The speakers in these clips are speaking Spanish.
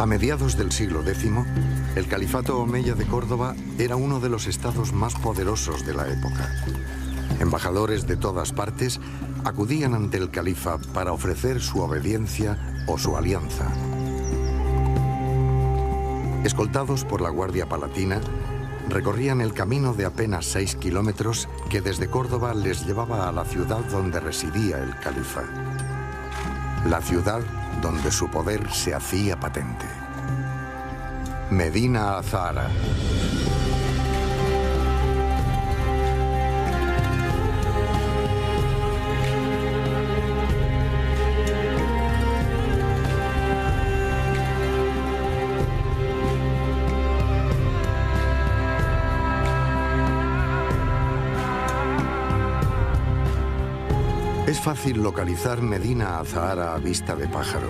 A mediados del siglo X, el califato omeya de Córdoba era uno de los estados más poderosos de la época. Embajadores de todas partes acudían ante el califa para ofrecer su obediencia o su alianza. Escoltados por la Guardia Palatina, recorrían el camino de apenas 6 kilómetros que desde Córdoba les llevaba a la ciudad donde residía el califa. La ciudad donde su poder se hacía patente. Medina Azahara. Es fácil localizar Medina Azahara a vista de pájaro.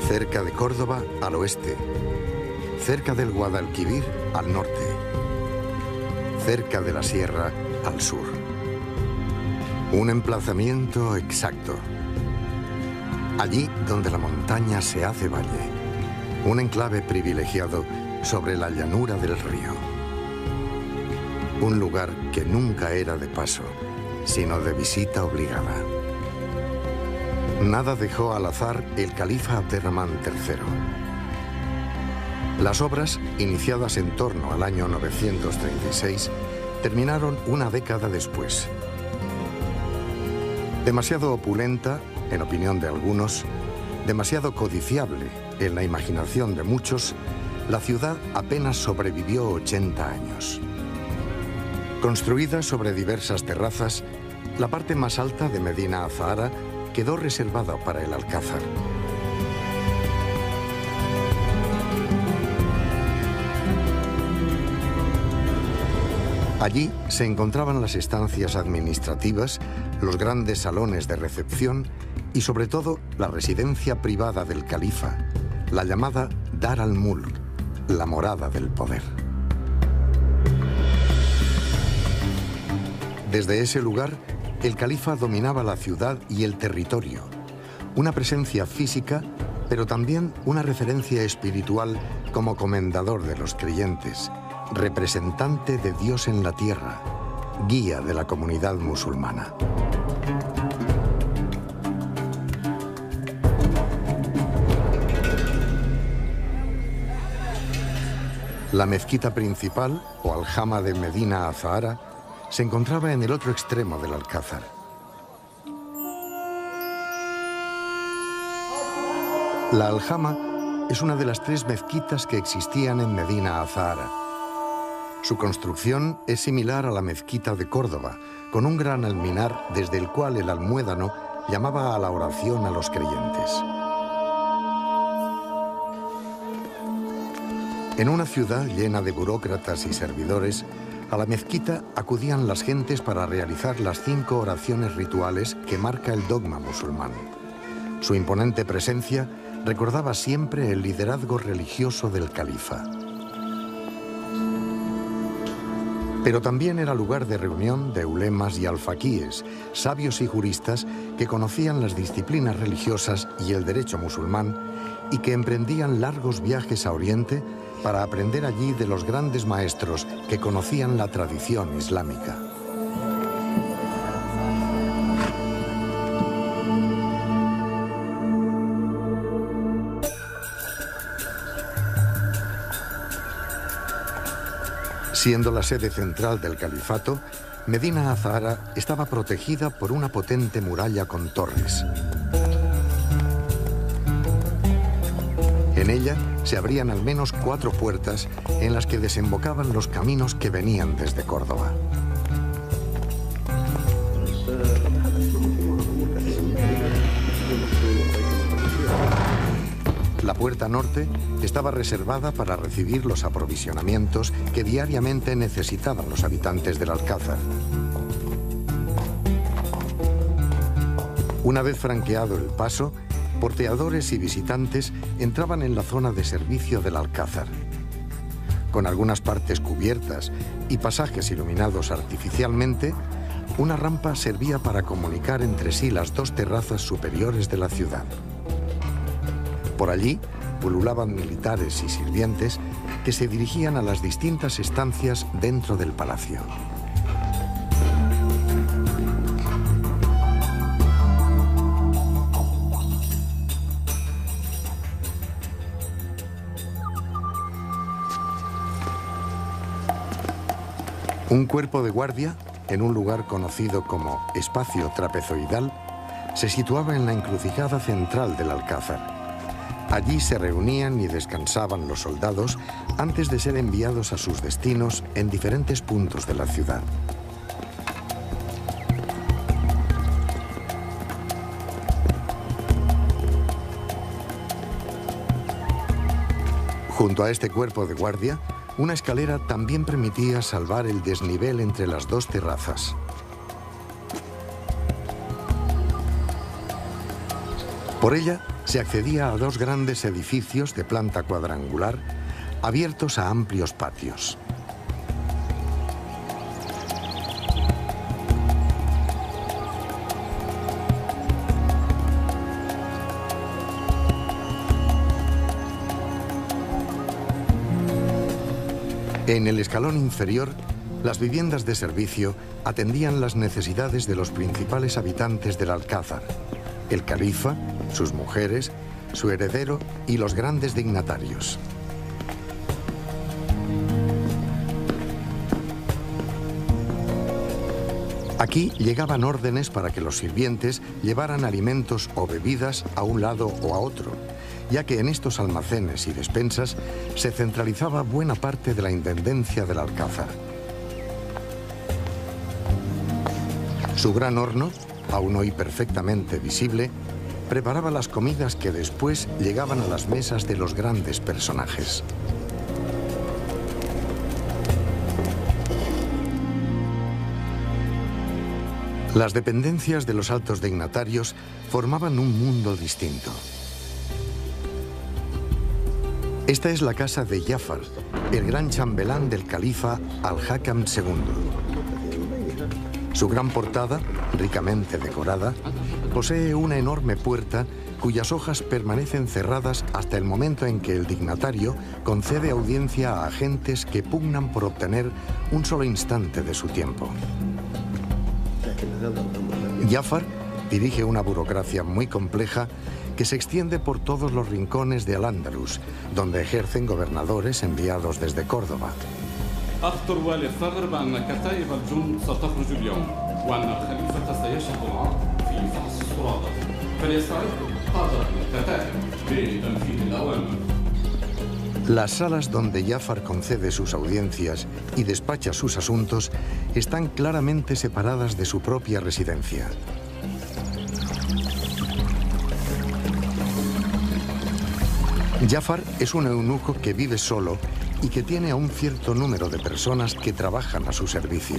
Cerca de Córdoba al oeste, cerca del Guadalquivir al norte, cerca de la sierra al sur. Un emplazamiento exacto. Allí donde la montaña se hace valle, un enclave privilegiado sobre la llanura del río. Un lugar que nunca era de paso, sino de visita obligada. Nada dejó al azar el califa Abderramán III. Las obras, iniciadas en torno al año 936, terminaron una década después. Demasiado opulenta, en opinión de algunos, demasiado codiciable en la imaginación de muchos, la ciudad apenas sobrevivió 80 años. Construida sobre diversas terrazas, la parte más alta de Medina Azahara quedó reservada para el alcázar. Allí se encontraban las estancias administrativas, los grandes salones de recepción y sobre todo la residencia privada del califa, la llamada Dar al-Mulk, la morada del poder. Desde ese lugar, el califa dominaba la ciudad y el territorio, una presencia física, pero también una referencia espiritual como comendador de los creyentes, representante de Dios en la tierra, guía de la comunidad musulmana. La mezquita principal, o aljama de Medina Azahara, se encontraba en el otro extremo del alcázar. La aljama es una de las 3 mezquitas que existían en Medina Azahara. Su construcción es similar a la mezquita de Córdoba, con un gran alminar desde el cual el almuédano llamaba a la oración a los creyentes. En una ciudad llena de burócratas y servidores, a la mezquita acudían las gentes para realizar las 5 oraciones rituales que marca el dogma musulmán. Su imponente presencia recordaba siempre el liderazgo religioso del califa. Pero también era lugar de reunión de ulemas y alfaquíes, sabios y juristas que conocían las disciplinas religiosas y el derecho musulmán y que emprendían largos viajes a Oriente para aprender allí de los grandes maestros que conocían la tradición islámica. Siendo la sede central del califato, Medina Azahara estaba protegida por una potente muralla con torres. En ella se abrían al menos 4 puertas en las que desembocaban los caminos que venían desde Córdoba. La puerta norte estaba reservada para recibir los aprovisionamientos que diariamente necesitaban los habitantes del alcázar. Una vez franqueado el paso, porteadores y visitantes entraban en la zona de servicio del alcázar. Con algunas partes cubiertas y pasajes iluminados artificialmente, una rampa servía para comunicar entre sí las 2 terrazas superiores de la ciudad. Por allí pululaban militares y sirvientes que se dirigían a las distintas estancias dentro del palacio. Un cuerpo de guardia, en un lugar conocido como espacio trapezoidal, se situaba en la encrucijada central del Alcázar. Allí se reunían y descansaban los soldados antes de ser enviados a sus destinos en diferentes puntos de la ciudad. Junto a este cuerpo de guardia, una escalera también permitía salvar el desnivel entre las dos terrazas. Por ella se accedía a dos grandes edificios de planta cuadrangular, abiertos a amplios patios. En el escalón inferior, las viviendas de servicio atendían las necesidades de los principales habitantes del Alcázar: el califa, sus mujeres, su heredero y los grandes dignatarios. Aquí llegaban órdenes para que los sirvientes llevaran alimentos o bebidas a un lado o a otro, ya que en estos almacenes y despensas se centralizaba buena parte de la intendencia del Alcázar. Su gran horno, aún hoy perfectamente visible, preparaba las comidas que después llegaban a las mesas de los grandes personajes. Las dependencias de los altos dignatarios formaban un mundo distinto. Esta es la casa de Jafar, el gran chambelán del califa Al-Hakam II. Su gran portada, ricamente decorada, posee una enorme puerta cuyas hojas permanecen cerradas hasta el momento en que el dignatario concede audiencia a agentes que pugnan por obtener un solo instante de su tiempo. Jafar dirige una burocracia muy compleja que se extiende por todos los rincones de Al-Ándalus, donde ejercen gobernadores enviados desde Córdoba. Las salas donde Jafar concede sus audiencias y despacha sus asuntos están claramente separadas de su propia residencia. Jafar es un eunuco que vive solo y que tiene a un cierto número de personas que trabajan a su servicio.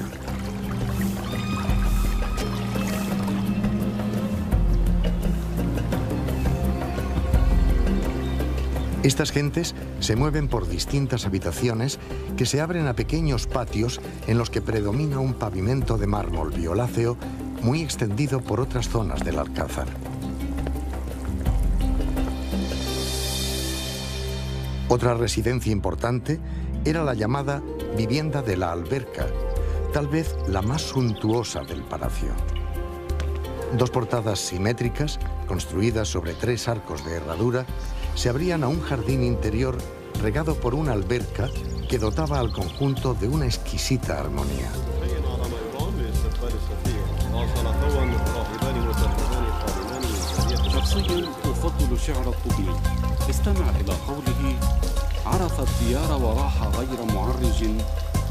Estas gentes se mueven por distintas habitaciones que se abren a pequeños patios en los que predomina un pavimento de mármol violáceo muy extendido por otras zonas del Alcázar. Otra residencia importante era la llamada vivienda de la alberca, tal vez la más suntuosa del palacio. Dos portadas simétricas, construidas sobre 3 arcos de herradura, se abrían a un jardín interior regado por una alberca que dotaba al conjunto de una exquisita armonía. استمع إلى قوله: عرف الديار وراح غير معرج،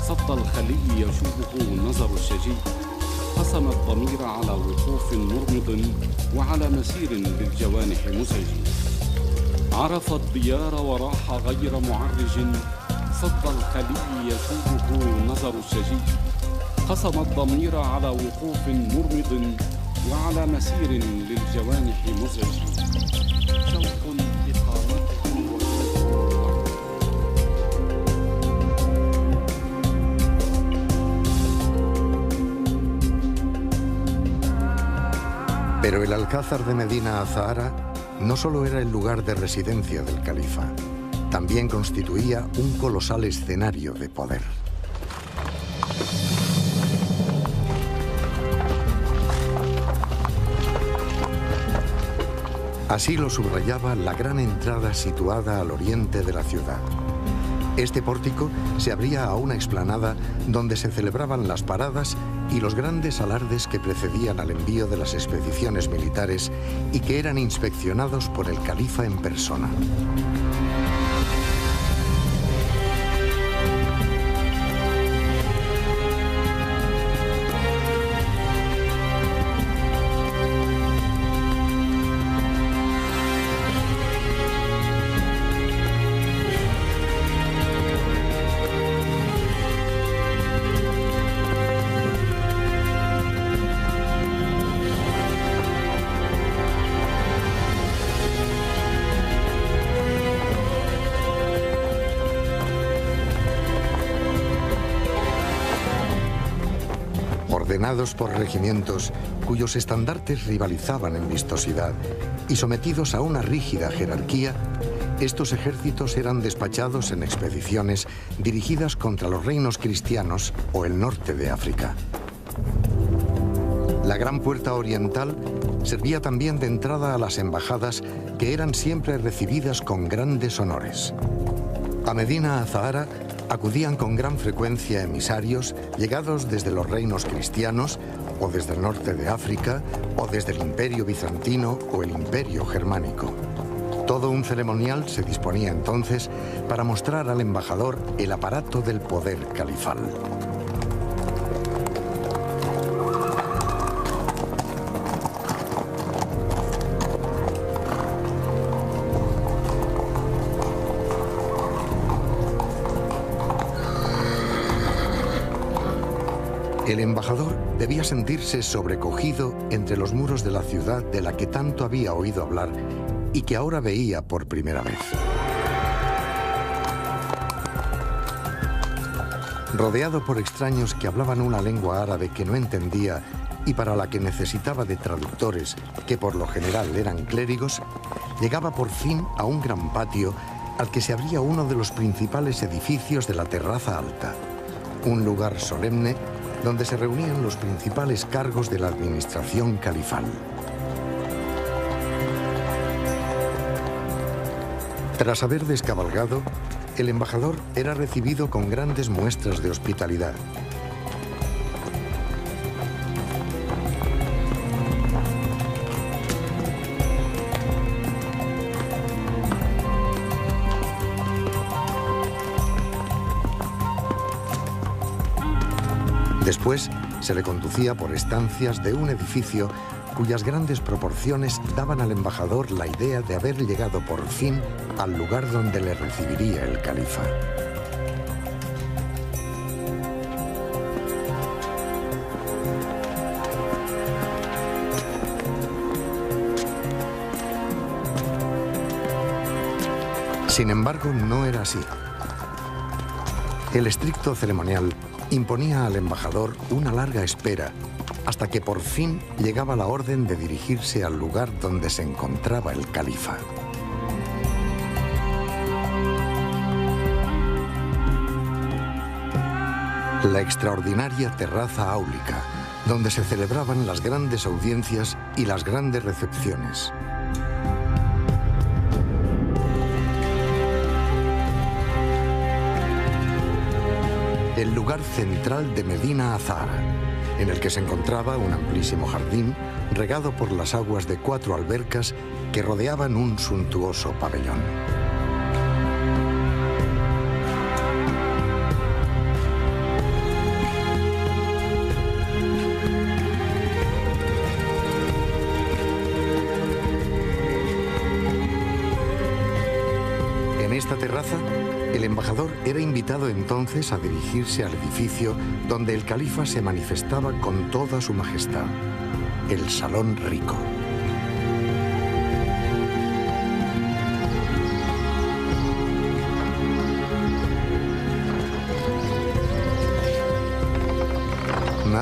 صد الخلي يشوبه النظر الشجي، قسم الضمير على وقوف مرمض وعلى مسير للجوانح مزعج. عرف الديار وراح غير معرج، صد الخلي يشوبه النظر الشجي، قسم الضمير على وقوف مرمض وعلى مسير للجوانح مزعج. شوق Pero el Alcázar de Medina Azahara no solo era el lugar de residencia del califa, también constituía un colosal escenario de poder. Así lo subrayaba la gran entrada situada al oriente de la ciudad. Este pórtico se abría a una explanada donde se celebraban las paradas y los grandes alardes que precedían al envío de las expediciones militares y que eran inspeccionados por el califa en persona. Ordenados por regimientos cuyos estandartes rivalizaban en vistosidad y sometidos a una rígida jerarquía, estos ejércitos eran despachados en expediciones dirigidas contra los reinos cristianos o el norte de África. La gran puerta oriental servía también de entrada a las embajadas, que eran siempre recibidas con grandes honores. A Medina Azahara acudían con gran frecuencia emisarios llegados desde los reinos cristianos o desde el norte de África o desde el Imperio Bizantino o el Imperio Germánico. Todo un ceremonial se disponía entonces para mostrar al embajador el aparato del poder califal. El embajador debía sentirse sobrecogido entre los muros de la ciudad de la que tanto había oído hablar y que ahora veía por primera vez. Rodeado por extraños que hablaban una lengua árabe que no entendía y para la que necesitaba de traductores, que por lo general eran clérigos, llegaba por fin a un gran patio al que se abría uno de los principales edificios de la terraza alta, un lugar solemne donde se reunían los principales cargos de la administración califal. Tras haber descabalgado, el embajador era recibido con grandes muestras de hospitalidad. Después se le conducía por estancias de un edificio cuyas grandes proporciones daban al embajador la idea de haber llegado por fin al lugar donde le recibiría el califa. Sin embargo, no era así. El estricto ceremonial imponía al embajador una larga espera hasta que por fin llegaba la orden de dirigirse al lugar donde se encontraba el califa. La extraordinaria terraza áulica, donde se celebraban las grandes audiencias y las grandes recepciones. El lugar central de Medina Azahara, en el que se encontraba un amplísimo jardín regado por las aguas de 4 albercas que rodeaban un suntuoso pabellón. En esta terraza, el embajador era invitado entonces a dirigirse al edificio donde el califa se manifestaba con toda su majestad, el Salón Rico.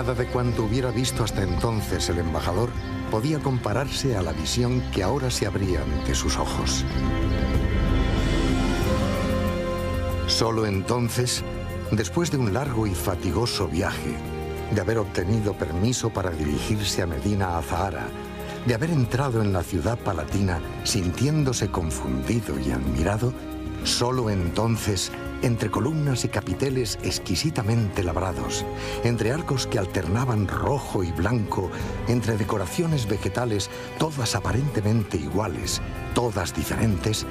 Nada de cuanto hubiera visto hasta entonces el embajador podía compararse a la visión que ahora se abría ante sus ojos. Solo entonces, después de un largo y fatigoso viaje, de haber obtenido permiso para dirigirse a Medina Azahara, de haber entrado en la ciudad palatina sintiéndose confundido y admirado, solo entonces, entre columnas y capiteles exquisitamente labrados, entre arcos que alternaban rojo y blanco, entre decoraciones vegetales todas aparentemente iguales, todas diferentes,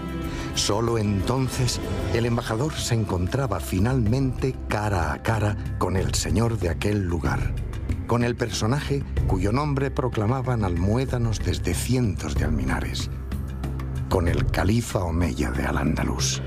solo entonces el embajador se encontraba finalmente cara a cara con el señor de aquel lugar, con el personaje cuyo nombre proclamaban almuédanos desde cientos de alminares, con el califa omeya de Al-Ándalus.